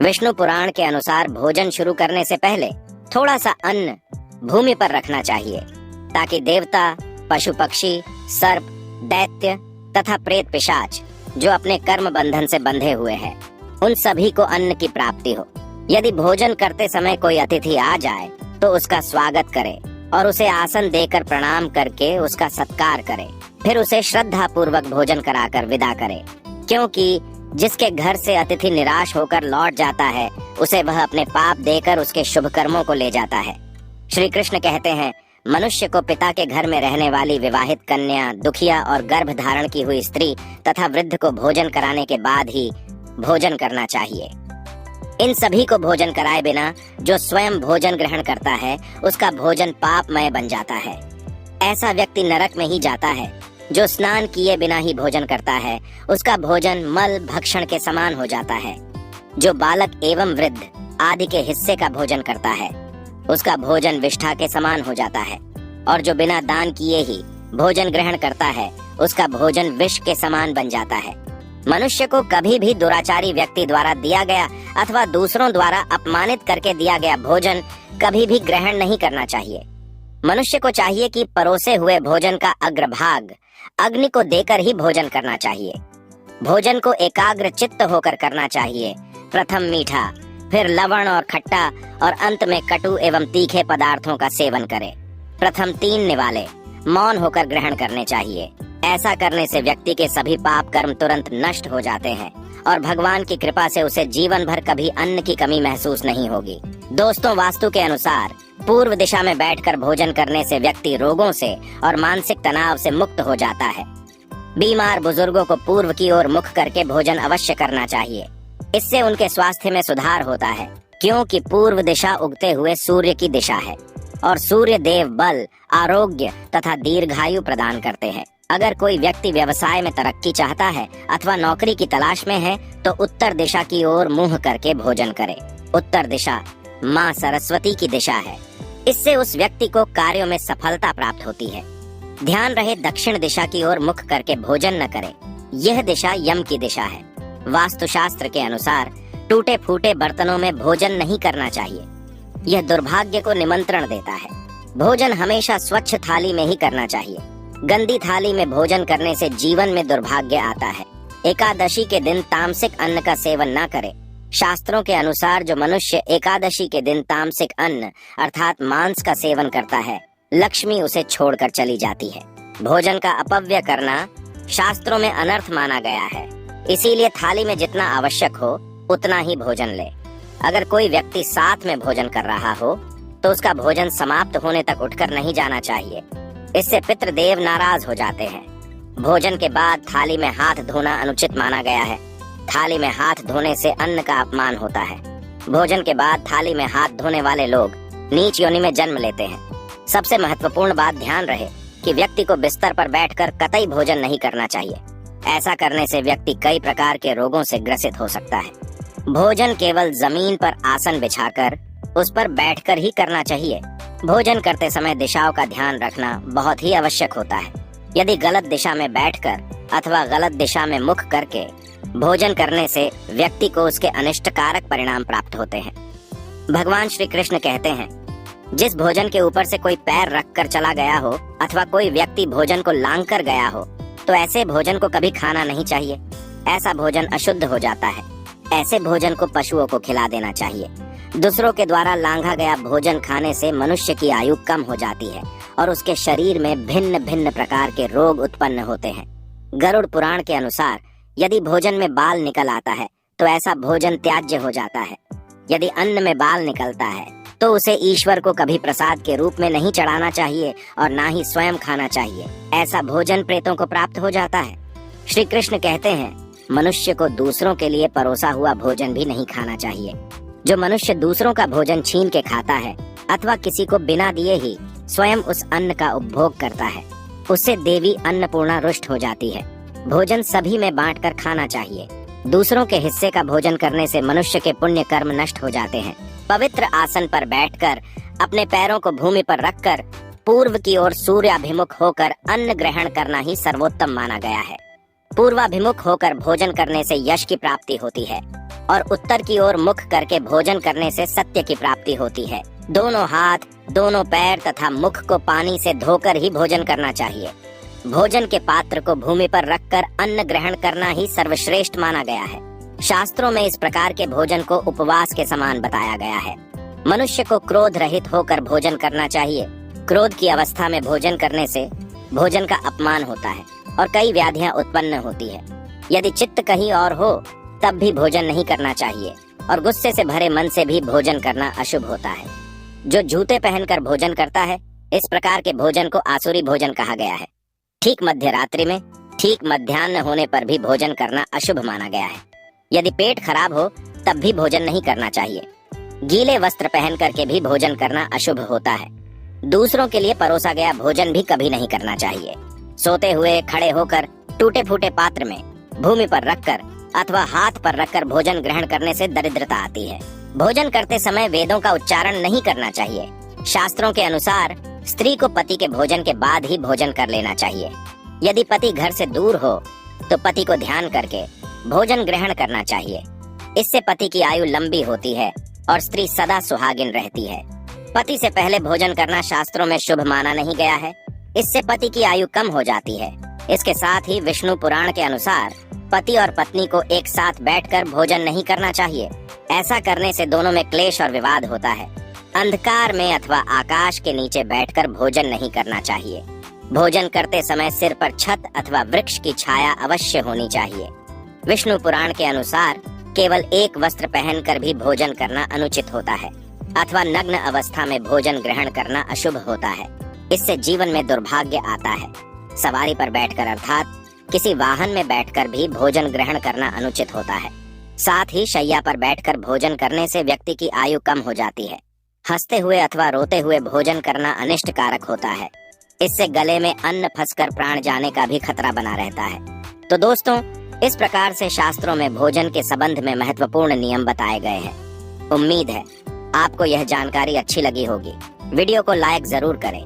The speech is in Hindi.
विष्णु पुराण के अनुसार भोजन शुरू करने से पहले थोड़ा सा अन्न भूमि पर रखना चाहिए ताकि देवता, पशु पक्षी, सर्प, दैत्य तथा प्रेत पिशाच जो अपने कर्म बंधन से बंधे हुए हैं उन सभी को अन्न की प्राप्ति हो। यदि भोजन करते समय कोई अतिथि आ जाए तो उसका स्वागत करे और उसे आसन देकर प्रणाम करके उसका सत्कार करे, फिर उसे श्रद्धा पूर्वक भोजन कराकर विदा करे, क्योंकि जिसके घर से अतिथि निराश होकर लौट जाता है उसे वह अपने पाप देकर उसके शुभ कर्मों को ले जाता है। श्री कृष्ण कहते हैं, मनुष्य को पिता के घर में रहने वाली विवाहित कन्या, दुखिया और गर्भ धारण की हुई स्त्री तथा वृद्ध को भोजन कराने के बाद ही भोजन करना चाहिए। इन सभी को भोजन कराए बिना जो स्वयं भोजन ग्रहण करता है उसका भोजन पापमय बन जाता है। ऐसा व्यक्ति नरक में ही जाता है। जो स्नान किए बिना ही भोजन करता है उसका भोजन मल भक्षण के समान हो जाता है। जो बालक एवं वृद्ध आदि के हिस्से का भोजन करता है उसका भोजन विष्ठा के समान हो जाता है। और जो बिना दान किए ही भोजन ग्रहण करता है उसका भोजन विष के समान बन जाता है। मनुष्य को कभी भी दुराचारी व्यक्ति द्वारा दिया गया अथवा दूसरों द्वारा अपमानित करके दिया गया भोजन कभी भी ग्रहण नहीं करना चाहिए। मनुष्य को चाहिए कि परोसे हुए भोजन का अग्रभाग अग्नि को देकर ही भोजन करना चाहिए। भोजन को एकाग्र चित्त होकर करना चाहिए। प्रथम मीठा, फिर लवण और खट्टा और अंत में कटु एवं तीखे पदार्थों का सेवन करे। प्रथम 3 निवाले मौन होकर ग्रहण करने चाहिए। ऐसा करने से व्यक्ति के सभी पाप कर्म तुरंत नष्ट हो जाते हैं और भगवान की कृपा से उसे जीवन भर कभी अन्न की कमी महसूस नहीं होगी। दोस्तों, वास्तु के अनुसार पूर्व दिशा में बैठकर भोजन करने से व्यक्ति रोगों से और मानसिक तनाव से मुक्त हो जाता है। बीमार बुजुर्गों को पूर्व की ओर मुख करके भोजन अवश्य करना चाहिए। इससे उनके स्वास्थ्य में सुधार होता है, क्योंकि पूर्व दिशा उगते हुए सूर्य की दिशा है और सूर्य देव बल, आरोग्य तथा दीर्घायु प्रदान करते हैं। अगर कोई व्यक्ति व्यवसाय में तरक्की चाहता है अथवा नौकरी की तलाश में है तो उत्तर दिशा की ओर मुंह करके भोजन करे। उत्तर दिशा माँ सरस्वती की दिशा है। इससे उस व्यक्ति को कार्यों में सफलता प्राप्त होती है। ध्यान रहे, दक्षिण दिशा की ओर मुख करके भोजन न करें। यह दिशा यम की दिशा है। वास्तुशास्त्र के अनुसार टूटे फूटे बर्तनों में भोजन नहीं करना चाहिए। यह दुर्भाग्य को निमंत्रण देता है। भोजन हमेशा स्वच्छ थाली में ही करना चाहिए। गंदी थाली में भोजन करने से जीवन में दुर्भाग्य आता है। एकादशी के दिन तामसिक अन्न का सेवन न करे। शास्त्रों के अनुसार जो मनुष्य एकादशी के दिन तामसिक अन्न अर्थात मांस का सेवन करता है, लक्ष्मी उसे छोड़कर चली जाती है। भोजन का अपव्यय करना शास्त्रों में अनर्थ माना गया है। इसीलिए थाली में जितना आवश्यक हो उतना ही भोजन ले। अगर कोई व्यक्ति साथ में भोजन कर रहा हो तो उसका भोजन समाप्त होने तक उठकर नहीं जाना चाहिए। इससे पितृदेव नाराज हो जाते हैं। भोजन के बाद थाली में हाथ धोना अनुचित माना गया है। थाली में हाथ धोने से अन्न का अपमान होता है। भोजन के बाद थाली में हाथ धोने वाले लोग नीच योनि में जन्म लेते हैं। सबसे महत्वपूर्ण बात ध्यान रहे कि व्यक्ति को बिस्तर पर बैठकर कतई भोजन नहीं करना चाहिए। ऐसा करने से व्यक्ति कई प्रकार के रोगों से ग्रसित हो सकता है। भोजन केवल जमीन पर आसन बिछाकर उस पर बैठकर ही करना चाहिए। भोजन करते समय दिशाओं का ध्यान रखना बहुत ही आवश्यक होता है। यदि गलत दिशा में बैठकर अथवा गलत दिशा में मुख करके भोजन करने से व्यक्ति को उसके अनिष्टकारक परिणाम प्राप्त होते हैं। भगवान श्री कृष्ण कहते हैं, जिस भोजन के ऊपर से कोई पैर रखकर चला गया हो अथवा कोई व्यक्ति भोजन को लांग कर गया हो तो ऐसे भोजन को कभी खाना नहीं चाहिए। ऐसा भोजन अशुद्ध हो जाता है। ऐसे भोजन को पशुओं को खिला देना चाहिए। दूसरों के द्वारा लांघा गया भोजन खाने से मनुष्य की आयु कम हो जाती है और उसके शरीर में भिन्न भिन्न प्रकार के रोग उत्पन्न होते हैं। गरुड़ पुराण के अनुसार यदि भोजन में बाल निकल आता है तो ऐसा भोजन त्याज्य हो जाता है। यदि अन्न में बाल निकलता है तो उसे ईश्वर को कभी प्रसाद के रूप में नहीं चढ़ाना चाहिए और ना ही स्वयं खाना चाहिए। ऐसा भोजन प्रेतों को प्राप्त हो जाता है। श्री कृष्ण कहते हैं, मनुष्य को दूसरों के लिए परोसा हुआ भोजन भी नहीं खाना चाहिए। जो मनुष्य दूसरों का भोजन छीन के खाता है अथवा किसी को बिना दिए ही स्वयं उस अन्न का उपभोग करता है, उससे देवी अन्नपूर्णा रुष्ट हो जाती है। भोजन सभी में बांटकर खाना चाहिए। दूसरों के हिस्से का भोजन करने से मनुष्य के पुण्य कर्म नष्ट हो जाते हैं। पवित्र आसन पर बैठकर अपने पैरों को भूमि पर रखकर पूर्व की ओर सूर्याभिमुख होकर अन्न ग्रहण करना ही सर्वोत्तम माना गया है। पूर्वाभिमुख होकर भोजन करने से यश की प्राप्ति होती है और उत्तर की ओर मुख करके भोजन करने से सत्य की प्राप्ति होती है। दोनों हाथ, दोनों पैर तथा मुख को पानी से धोकर ही भोजन करना चाहिए। भोजन के पात्र को भूमि पर रखकर अन्न ग्रहण करना ही सर्वश्रेष्ठ माना गया है। शास्त्रों में इस प्रकार के भोजन को उपवास के समान बताया गया है। मनुष्य को क्रोध रहित होकर भोजन करना चाहिए। क्रोध की अवस्था में भोजन करने से भोजन का अपमान होता है और कई व्याधियां उत्पन्न होती है। यदि चित्त कहीं और हो तब भी भोजन नहीं करना चाहिए और गुस्से से भरे मन से भी भोजन करना अशुभ होता है। जो जूते पहनकर भोजन करता है, इस प्रकार के भोजन को आसुरी भोजन कहा गया है। ठीक मध्य रात्रि में, ठीक मध्याह्न होने पर भी भोजन करना अशुभ माना गया है। यदि पेट खराब हो तब भी भोजन नहीं करना चाहिए। गीले वस्त्र पहन करके भी भोजन करना अशुभ होता है। दूसरों के लिए परोसा गया भोजन भी कभी नहीं करना चाहिए। सोते हुए, खड़े होकर, टूटे फूटे पात्र में, भूमि पर रखकर अथवा हाथ पर रखकर भोजन ग्रहण करने से दरिद्रता आती है। भोजन करते समय वेदों का उच्चारण नहीं करना चाहिए। शास्त्रों के अनुसार स्त्री को पति के भोजन के बाद ही भोजन कर लेना चाहिए। यदि पति घर से दूर हो तो पति को ध्यान करके भोजन ग्रहण करना चाहिए। इससे पति की आयु लंबी होती है और स्त्री सदा सुहागिन रहती है। पति से पहले भोजन करना शास्त्रों में शुभ माना नहीं गया है। इससे पति की आयु कम हो जाती है। इसके साथ ही विष्णु पुराण के अनुसार पति और पत्नी को एक साथ बैठकर भोजन नहीं करना चाहिए। ऐसा करने से दोनों में क्लेश और विवाद होता है। अंधकार में अथवा आकाश के नीचे बैठकर भोजन नहीं करना चाहिए। भोजन करते समय सिर पर छत अथवा वृक्ष की छाया अवश्य होनी चाहिए। विष्णु पुराण के अनुसार केवल एक वस्त्र पहनकर भी भोजन करना अनुचित होता है अथवा नग्न अवस्था में भोजन ग्रहण करना अशुभ होता है। इससे जीवन में दुर्भाग्य आता है। सवारी पर बैठकर अर्थात किसी वाहन में बैठकर भी भोजन ग्रहण करना अनुचित होता है। साथ ही शैया पर बैठकर भोजन करने से व्यक्ति की आयु कम हो जाती है। हंसते हुए अथवा रोते हुए भोजन करना अनिष्ट कारक होता है। इससे गले में अन्न फंसकर प्राण जाने का भी खतरा बना रहता है। तो दोस्तों, इस प्रकार से शास्त्रों में भोजन के संबंध में महत्वपूर्ण नियम बताए गए हैं। उम्मीद है आपको यह जानकारी अच्छी लगी होगी। वीडियो को लाइक जरूर करें।